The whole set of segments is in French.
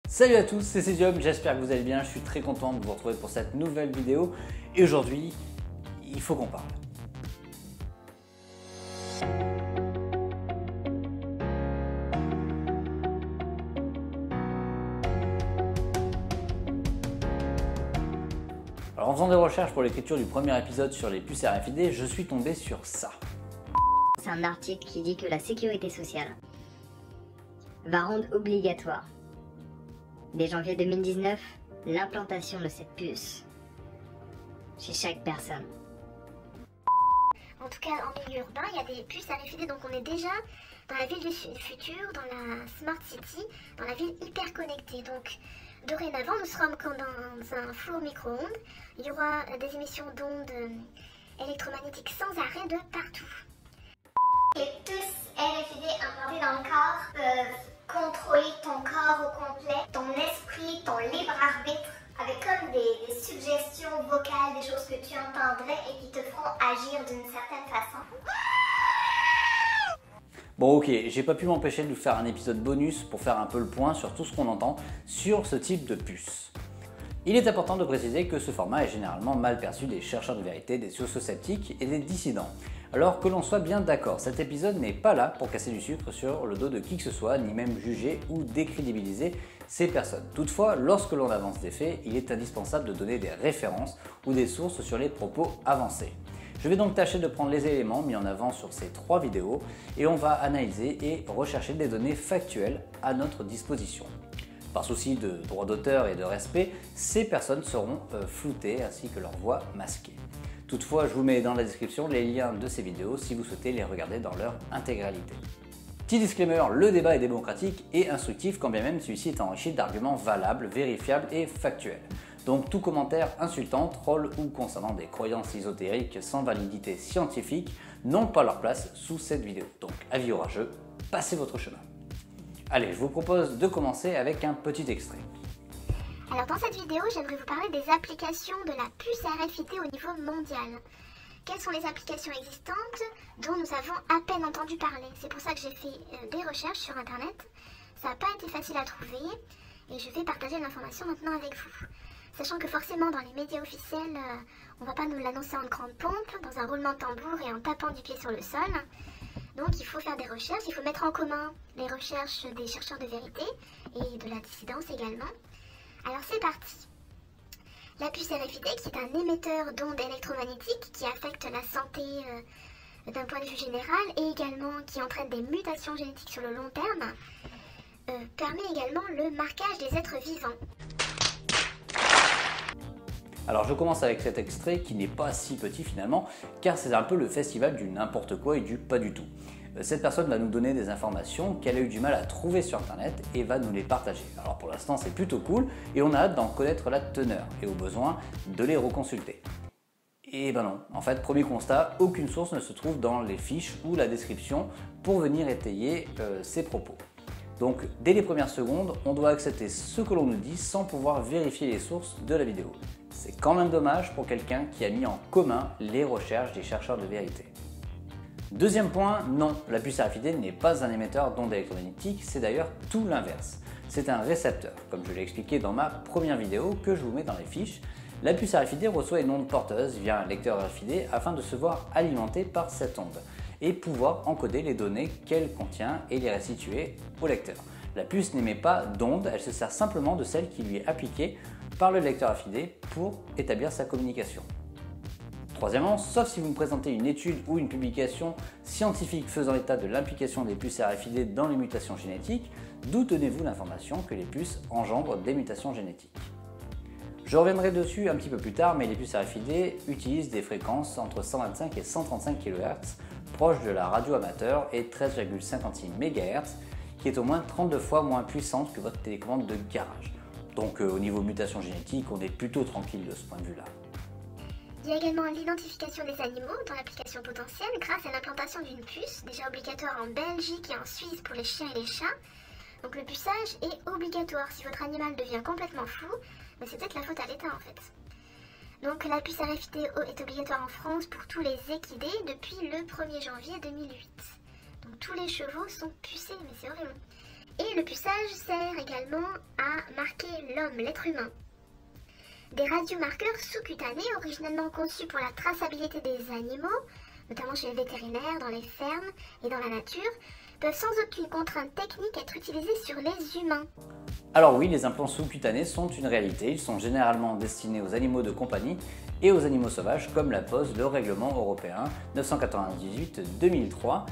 Salut à tous, c'est Cesium, j'espère que vous allez bien, je suis très content de vous retrouver pour cette nouvelle vidéo et aujourd'hui, il faut qu'on parle. Alors en faisant des recherches pour l'écriture du premier épisode sur les puces RFID, je suis tombé sur ça. C'est un article qui dit que la sécurité sociale va rendre obligatoire, dès janvier 2019, l'implantation de cette puce chez chaque personne. En tout cas, en milieu urbain, il y a des puces RFID, donc on est déjà dans la ville du futur, dans la Smart City, dans la ville hyper connectée. Donc, dorénavant, nous serons comme dans un four micro-ondes. Il y aura des émissions d'ondes électromagnétiques sans arrêt de partout. Les puces RFID implantées dans le corps peuvent contrôler ton corps au complet, ton esprit, ton libre arbitre, avec comme des suggestions vocales, des choses que tu entendrais et qui te feront agir d'une certaine façon. Bon ok, j'ai pas pu m'empêcher de vous faire un épisode bonus pour faire un peu le point sur tout ce qu'on entend sur ce type de puce. Il est important de préciser que ce format est généralement mal perçu des chercheurs de vérité, des socio-sceptiques et des dissidents. Alors que l'on soit bien d'accord, cet épisode n'est pas là pour casser du sucre sur le dos de qui que ce soit, ni même juger ou décrédibiliser ces personnes. Toutefois, lorsque l'on avance des faits, il est indispensable de donner des références ou des sources sur les propos avancés. Je vais donc tâcher de prendre les éléments mis en avant sur ces 3 vidéos et on va analyser et rechercher des données factuelles à notre disposition. Par souci de droit d'auteur et de respect, ces personnes seront floutées ainsi que leur voix masquée. Toutefois, je vous mets dans la description les liens de ces vidéos si vous souhaitez les regarder dans leur intégralité. Petit disclaimer, le débat est démocratique et instructif quand bien même celui-ci est enrichi d'arguments valables, vérifiables et factuels. Donc tout commentaire insultant, troll ou concernant des croyances ésotériques sans validité scientifique n'ont pas leur place sous cette vidéo. Donc avis orageux, passez votre chemin. Allez, je vous propose de commencer avec un petit extrait. Alors dans cette vidéo, j'aimerais vous parler des applications de la puce RFID au niveau mondial. Quelles sont les applications existantes dont nous avons à peine entendu parler? C'est pour ça que j'ai fait des recherches sur internet. Ça n'a pas été facile à trouver et je vais partager l'information maintenant avec vous. Sachant que forcément dans les médias officiels, on ne va pas nous l'annoncer en grande pompe, dans un roulement de tambour et en tapant du pied sur le sol. Donc il faut faire des recherches, il faut mettre en commun les recherches des chercheurs de vérité et de la dissidence également. Alors c'est parti. La puce RFID, qui est un émetteur d'ondes électromagnétiques qui affecte la santé d'un point de vue général et également qui entraîne des mutations génétiques sur le long terme, permet également le marquage des êtres vivants. Alors je commence avec cet extrait qui n'est pas si petit finalement, car c'est un peu le festival du n'importe quoi et du pas du tout. Cette personne va nous donner des informations qu'elle a eu du mal à trouver sur internet et va nous les partager. Alors pour l'instant c'est plutôt cool et on a hâte d'en connaître la teneur et au besoin de les reconsulter. Et ben non, en fait premier constat, aucune source ne se trouve dans les fiches ou la description pour venir étayer ces propos. Donc dès les premières secondes, on doit accepter ce que l'on nous dit sans pouvoir vérifier les sources de la vidéo. C'est quand même dommage pour quelqu'un qui a mis en commun les recherches des chercheurs de vérité. Deuxième point, non, la puce RFID n'est pas un émetteur d'ondes électromagnétiques, c'est d'ailleurs tout l'inverse. C'est un récepteur, comme je l'ai expliqué dans ma première vidéo que je vous mets dans les fiches. La puce RFID reçoit une onde porteuse via un lecteur RFID afin de se voir alimentée par cette onde et pouvoir encoder les données qu'elle contient et les restituer au lecteur. La puce n'émet pas d'onde, elle se sert simplement de celle qui lui est appliquée par le lecteur RFID pour établir sa communication. Troisièmement, sauf si vous me présentez une étude ou une publication scientifique faisant état de l'implication des puces RFID dans les mutations génétiques, d'où tenez-vous l'information que les puces engendrent des mutations génétiques? Je reviendrai dessus un petit peu plus tard, mais les puces RFID utilisent des fréquences entre 125 et 135 kHz, proches de la radio amateur, et 13,56 MHz, qui est au moins 32 fois moins puissante que votre télécommande de garage. Donc au niveau mutation génétique, on est plutôt tranquille de ce point de vue-là. Il y a également l'identification des animaux dans l'application potentielle grâce à l'implantation d'une puce, déjà obligatoire en Belgique et en Suisse pour les chiens et les chats. Donc le puçage est obligatoire. Si votre animal devient complètement fou, c'est peut-être la faute à l'État en fait. Donc la puce RFID est obligatoire en France pour tous les équidés depuis le 1er janvier 2008. Donc tous les chevaux sont pucés, mais c'est horrible. Et le puçage sert également à marquer l'homme, l'être humain. Des radiomarqueurs sous-cutanés, originellement conçus pour la traçabilité des animaux, notamment chez les vétérinaires, dans les fermes et dans la nature, peuvent sans aucune contrainte technique être utilisés sur les humains. Alors oui, les implants sous-cutanés sont une réalité, ils sont généralement destinés aux animaux de compagnie et aux animaux sauvages, comme l'impose le règlement européen 998/2003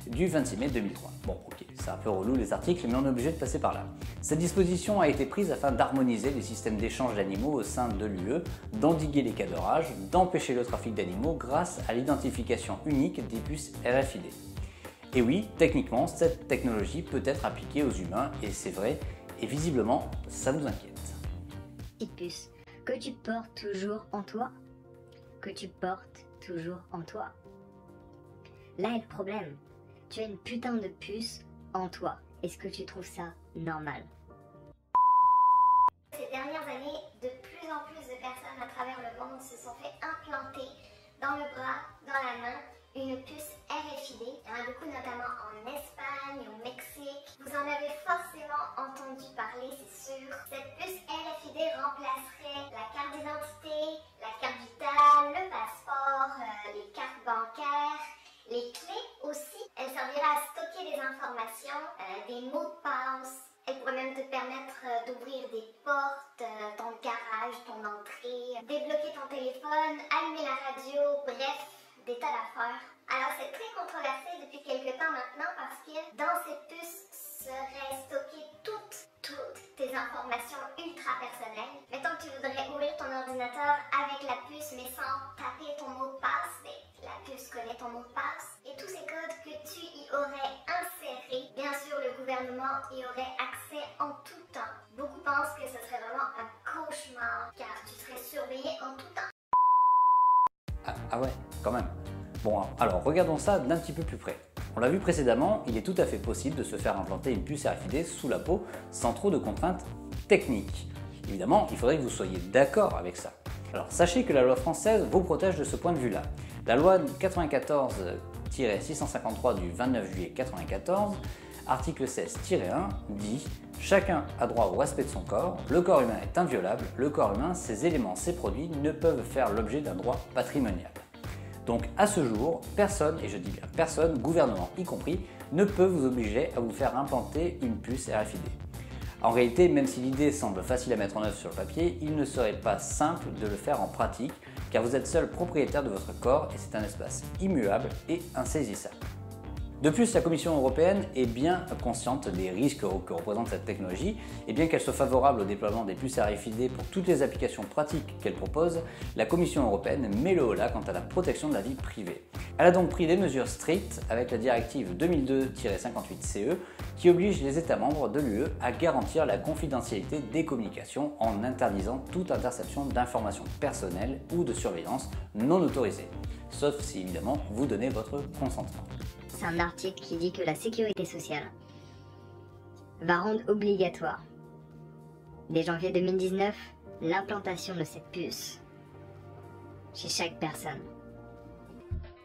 du 26 mai 2003. Bon, ok, c'est un peu relou les articles, mais on est obligé de passer par là. Cette disposition a été prise afin d'harmoniser les systèmes d'échange d'animaux au sein de l'UE, d'endiguer les cas de rage, d'empêcher le trafic d'animaux grâce à l'identification unique des puces RFID. Et oui, techniquement, cette technologie peut être appliquée aux humains, et c'est vrai, et visiblement, ça nous inquiète. Petite puce, que tu portes toujours en toi. Que tu portes toujours en toi. Là est le problème. Tu as une putain de puce en toi. Est-ce que tu trouves ça normal? Ces dernières années, de plus en plus de personnes à travers le monde se sont fait implanter dans le bras, dans la main, une puce RFID. Il y en a beaucoup, notamment en Espagne, au Mexique. Vous en avez forcément entendu parler, c'est sûr. Cette puce RFID remplacerait la carte d'identité, la carte vitale, le passeport, les cartes bancaires, les clés aussi. Elle servira à stocker des informations, des mots de passe. Elle pourrait même te permettre d'ouvrir des portes, ton garage, ton entrée, débloquer ton téléphone, allumer la radio, bref, des tas d'affaires. Alors c'est très controversé depuis quelques temps maintenant parce que dans cette puce seraient stockées toutes tes informations ultra personnelles. Mettons que tu voudrais ouvrir ton ordinateur avec la puce mais sans taper ton mot de passe, mais la puce connaît ton mot de passe. Et tous ces codes que tu y aurais insérés, bien sûr le gouvernement y aurait accès en tout temps. Beaucoup pensent que ce serait vraiment un cauchemar car tu serais surveillé en tout temps. Ah ouais, quand même. Bon, alors regardons ça d'un petit peu plus près. On l'a vu précédemment, il est tout à fait possible de se faire implanter une puce RFID sous la peau sans trop de contraintes techniques. Évidemment, il faudrait que vous soyez d'accord avec ça. Alors sachez que la loi française vous protège de ce point de vue-là. La loi 94-653 du 29 juillet 94, article 16-1, dit « Chacun a droit au respect de son corps, le corps humain est inviolable, le corps humain, ses éléments, ses produits ne peuvent faire l'objet d'un droit patrimonial. » Donc à ce jour, personne, et je dis bien personne, gouvernement y compris, ne peut vous obliger à vous faire implanter une puce RFID. En réalité, même si l'idée semble facile à mettre en œuvre sur le papier, il ne serait pas simple de le faire en pratique, car vous êtes seul propriétaire de votre corps et c'est un espace immuable et insaisissable. De plus, la Commission européenne est bien consciente des risques que représente cette technologie et bien qu'elle soit favorable au déploiement des puces RFID pour toutes les applications pratiques qu'elle propose, la Commission européenne met le holà quant à la protection de la vie privée. Elle a donc pris des mesures strictes avec la directive 2002-58-CE qui oblige les États membres de l'UE à garantir la confidentialité des communications en interdisant toute interception d'informations personnelles ou de surveillance non autorisées, sauf si évidemment vous donnez votre consentement. C'est un article qui dit que la sécurité sociale va rendre obligatoire, dès janvier 2019, l'implantation de cette puce chez chaque personne.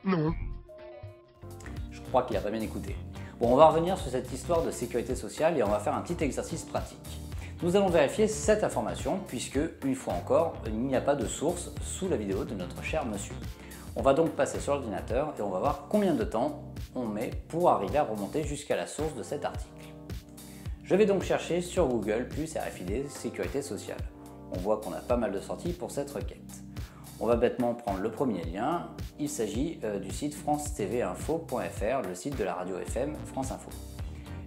Non. Je crois qu'il a pas bien écouté. Bon, on va revenir sur cette histoire de sécurité sociale et on va faire un petit exercice pratique. Nous allons vérifier cette information puisque, une fois encore, il n'y a pas de source sous la vidéo de notre cher monsieur. On va donc passer sur l'ordinateur et on va voir combien de temps on met pour arriver à remonter jusqu'à la source de cet article. Je vais donc chercher sur Google puce RFID sécurité sociale. On voit qu'on a pas mal de sorties pour cette requête. On va bêtement prendre le premier lien, il s'agit du site france-tv-info.fr, le site de la radio FM France Info.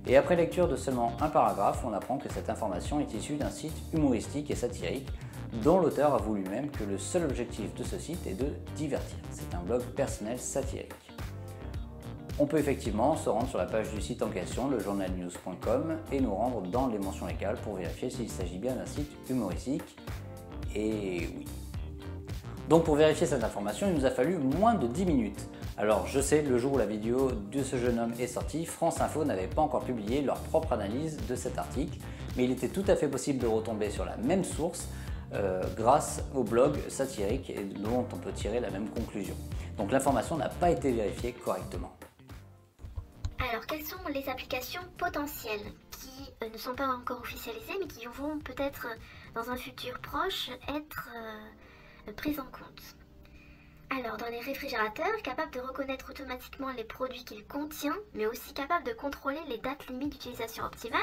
Et après lecture de seulement un paragraphe, on apprend que cette information est issue d'un site humoristique et satirique dont l'auteur avoue lui-même que le seul objectif de ce site est de divertir. C'est un blog personnel satirique. On peut effectivement se rendre sur la page du site en question, lejournalnews.com, et nous rendre dans les mentions légales pour vérifier s'il s'agit bien d'un site humoristique. Et oui. Donc pour vérifier cette information, il nous a fallu moins de 10 minutes. Alors je sais, le jour où la vidéo de ce jeune homme est sortie, France Info n'avait pas encore publié leur propre analyse de cet article, mais il était tout à fait possible de retomber sur la même source grâce au blog satirique et dont on peut tirer la même conclusion. Donc l'information n'a pas été vérifiée correctement. Alors, quelles sont les applications potentielles qui ne sont pas encore officialisées, mais qui vont peut-être dans un futur proche être prises en compte. Alors, dans les réfrigérateurs, capables de reconnaître automatiquement les produits qu'ils contiennent, mais aussi capables de contrôler les dates limites d'utilisation optimale,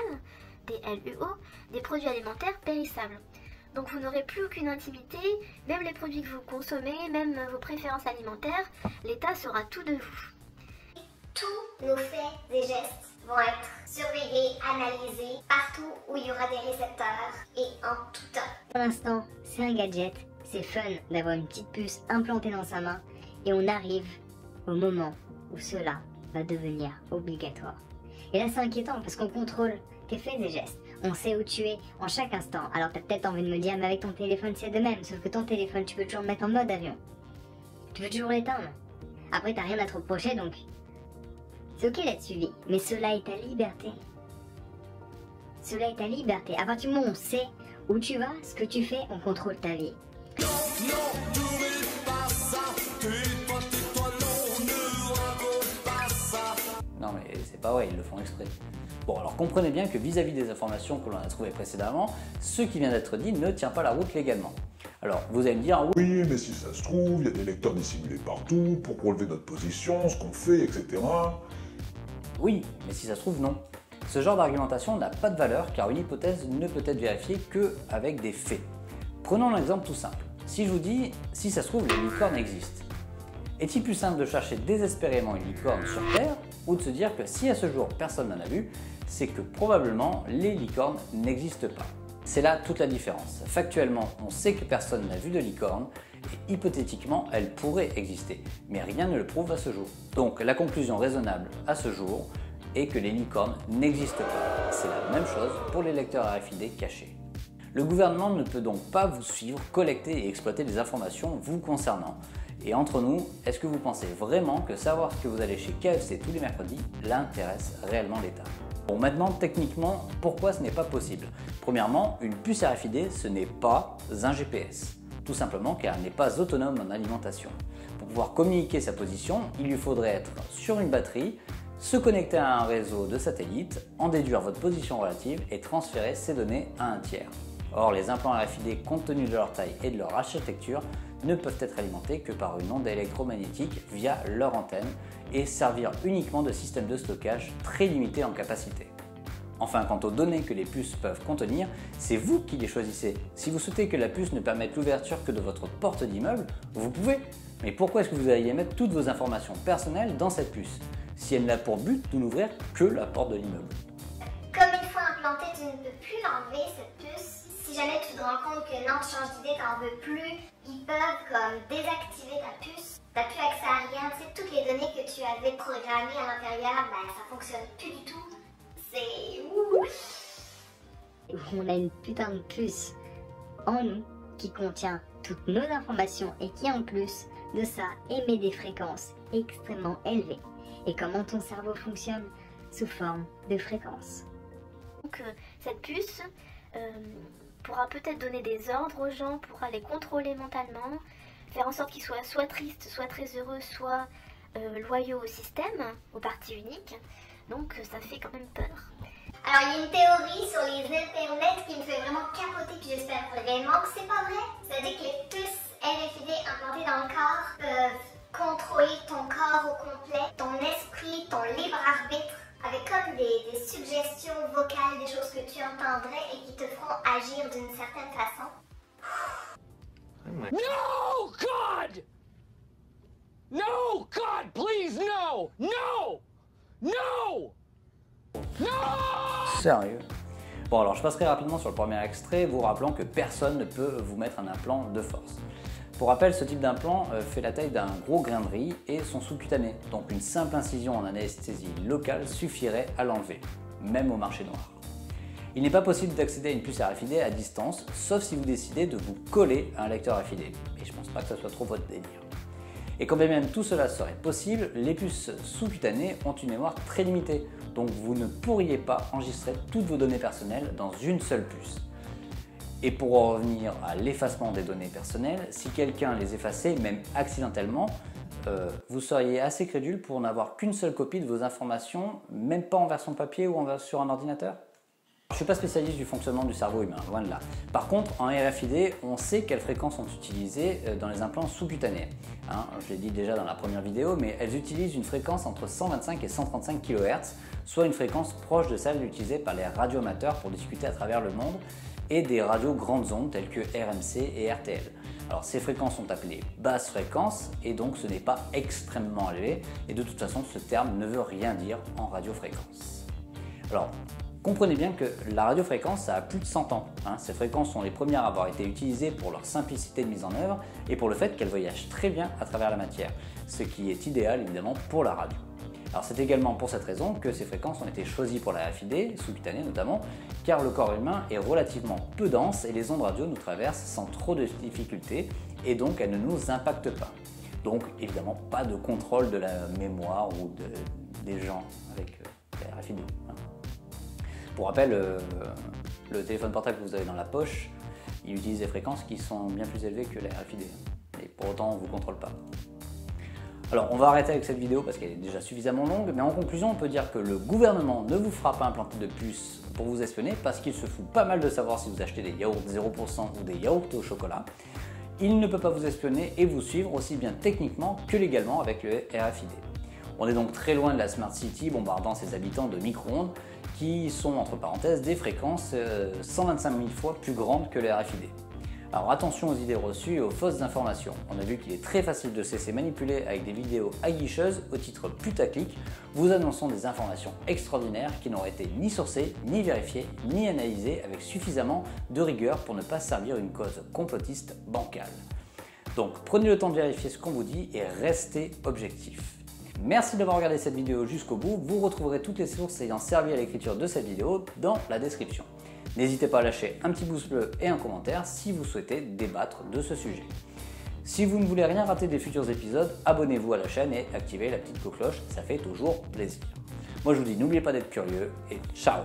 des LUO, des produits alimentaires périssables. Donc vous n'aurez plus aucune intimité, même les produits que vous consommez, même vos préférences alimentaires, l'État saura tout de vous. Tous nos faits et gestes vont être surveillés, analysés, partout où il y aura des récepteurs et en tout temps. Pour l'instant, c'est un gadget, c'est fun d'avoir une petite puce implantée dans sa main et on arrive au moment où cela va devenir obligatoire. Et là c'est inquiétant parce qu'on contrôle tes faits et gestes. On sait où tu es en chaque instant. Alors t'as peut-être envie de me dire, mais avec ton téléphone c'est de même, sauf que ton téléphone tu peux toujours le mettre en mode avion. Tu peux toujours l'éteindre. Après t'as rien à te reprocher donc c'est ok d'être suivi, mais cela est ta liberté. Cela est ta liberté. À partir du moment où on sait où tu vas, ce que tu fais, on contrôle ta vie. Non mais c'est pas vrai, ils le font exprès. Bon alors comprenez bien que vis-à-vis des informations que l'on a trouvées précédemment, ce qui vient d'être dit ne tient pas la route légalement. Alors vous allez me dire, Oui, mais si ça se trouve, il y a des lecteurs dissimulés partout pour relever notre position, ce qu'on fait, etc. oui, mais si ça se trouve non. Ce genre d'argumentation n'a pas de valeur car une hypothèse ne peut être vérifiée qu'avec des faits. Prenons un exemple tout simple. Si je vous dis, si ça se trouve, les licornes existent. Est-il plus simple de chercher désespérément une licorne sur Terre ou de se dire que si à ce jour personne n'en a vu, c'est que probablement les licornes n'existent pas. C'est là toute la différence. Factuellement, on sait que personne n'a vu de licorne et hypothétiquement, elle pourrait exister, mais rien ne le prouve à ce jour. Donc la conclusion raisonnable à ce jour est que les licornes n'existent pas. C'est la même chose pour les lecteurs RFID cachés. Le gouvernement ne peut donc pas vous suivre, collecter et exploiter des informations vous concernant. Et entre nous, est-ce que vous pensez vraiment que savoir ce que vous allez chez KFC tous les mercredis l'intéresse réellement l'État? Bon, maintenant, techniquement, pourquoi ce n'est pas possible? Premièrement, une puce RFID, ce n'est pas un GPS. Tout simplement car elle n'est pas autonome en alimentation. Pour pouvoir communiquer sa position, il lui faudrait être sur une batterie, se connecter à un réseau de satellites, en déduire votre position relative et transférer ces données à un tiers. Or, les implants RFID, compte tenu de leur taille et de leur architecture, ne peuvent être alimentés que par une onde électromagnétique via leur antenne et servir uniquement de système de stockage très limité en capacité. Enfin, quant aux données que les puces peuvent contenir, c'est vous qui les choisissez. Si vous souhaitez que la puce ne permette l'ouverture que de votre porte d'immeuble, vous pouvez. Mais pourquoi est-ce que vous alliez mettre toutes vos informations personnelles dans cette puce, si elle n'a pour but de n'ouvrir que la porte de l'immeuble? Comme une fois implantée, tu ne peux plus l'enlever cette puce. Si jamais tu te rends compte que non, tu changes d'idée, t'en veux plus, ils peuvent comme désactiver ta puce. T'as plus accès à rien, tu sais, toutes les données que tu avais programmées à l'intérieur, ben ça fonctionne plus du tout. C'est ouh. On a une putain de puce en nous qui contient toutes nos informations et qui en plus de ça émet des fréquences extrêmement élevées. Et comment ton cerveau fonctionne? Sous forme de fréquences. Donc cette puce pourra peut-être donner des ordres aux gens, pourra les contrôler mentalement, faire en sorte qu'ils soient soit tristes, soit très heureux, soit loyaux au système, au parti unique. Donc ça fait quand même peur. Alors il y a une théorie sur les internets qui me fait vraiment capoter, puis j'espère vraiment que c'est pas vrai. Ça dit que les puces RFID implantées dans le corps peuvent contrôler ton corps au complet, ton esprit, ton libre arbitre, avec comme des suggestions vocales, des choses que tu entendrais et qui te feront agir d'une certaine façon. No, God! No, God, please, no! No! No! No! Sérieux? Bon alors je passerai rapidement sur le premier extrait, vous rappelant que personne ne peut vous mettre un implant de force. Pour rappel, ce type d'implant fait la taille d'un gros grain de riz et sont sous-cutanés, donc une simple incision en anesthésie locale suffirait à l'enlever, même au marché noir. Il n'est pas possible d'accéder à une puce RFID à distance, sauf si vous décidez de vous coller à un lecteur RFID, et je pense pas que ça soit trop votre délire. Et quand bien même tout cela serait possible, les puces sous-cutanées ont une mémoire très limitée, donc vous ne pourriez pas enregistrer toutes vos données personnelles dans une seule puce. Et pour en revenir à l'effacement des données personnelles, si quelqu'un les effaçait, même accidentellement, vous seriez assez crédule pour n'avoir qu'une seule copie de vos informations, même pas en version papier ou sur un ordinateur? Je ne suis pas spécialiste du fonctionnement du cerveau humain, loin de là. Par contre, en RFID, on sait quelles fréquences sont utilisées dans les implants sous-cutanés. Hein, je l'ai dit déjà dans la première vidéo, mais elles utilisent une fréquence entre 125 et 135 kHz, soit une fréquence proche de celle utilisée par les radioamateurs pour discuter à travers le monde, et des radios grandes ondes telles que RMC et RTL. Alors ces fréquences sont appelées basses fréquences et donc ce n'est pas extrêmement élevé et de toute façon ce terme ne veut rien dire en radiofréquence. Alors comprenez bien que la radiofréquence ça a plus de 100 ans. Hein. Ces fréquences sont les premières à avoir été utilisées pour leur simplicité de mise en œuvre et pour le fait qu'elles voyagent très bien à travers la matière, ce qui est idéal évidemment pour la radio. Alors c'est également pour cette raison que ces fréquences ont été choisies pour la RFID, sous-cutanée notamment, car le corps humain est relativement peu dense et les ondes radio nous traversent sans trop de difficultés et donc elles ne nous impactent pas. Donc évidemment pas de contrôle de la mémoire ou des gens avec la RFID. Hein. Pour rappel, le téléphone portable que vous avez dans la poche, il utilise des fréquences qui sont bien plus élevées que la RFID. Et pour autant on ne vous contrôle pas. Alors on va arrêter avec cette vidéo parce qu'elle est déjà suffisamment longue, mais en conclusion on peut dire que le gouvernement ne vous fera pas implanter de puce pour vous espionner parce qu'il se fout pas mal de savoir si vous achetez des yaourts 0% ou des yaourts au chocolat. Il ne peut pas vous espionner et vous suivre aussi bien techniquement que légalement avec le RFID. On est donc très loin de la Smart City bombardant ses habitants de micro-ondes qui sont entre parenthèses des fréquences 125 000 fois plus grandes que le RFID. Alors attention aux idées reçues et aux fausses informations. On a vu qu'il est très facile de se laisser manipuler avec des vidéos aguicheuses au titre putaclic, vous annonçant des informations extraordinaires qui n'auraient été ni sourcées, ni vérifiées, ni analysées avec suffisamment de rigueur pour ne pas servir une cause complotiste bancale. Donc prenez le temps de vérifier ce qu'on vous dit et restez objectif. Merci d'avoir regardé cette vidéo jusqu'au bout, vous retrouverez toutes les sources ayant servi à l'écriture de cette vidéo dans la description. N'hésitez pas à lâcher un petit pouce bleu et un commentaire si vous souhaitez débattre de ce sujet. Si vous ne voulez rien rater des futurs épisodes, abonnez-vous à la chaîne et activez la petite cloche, ça fait toujours plaisir. Moi je vous dis n'oubliez pas d'être curieux et ciao!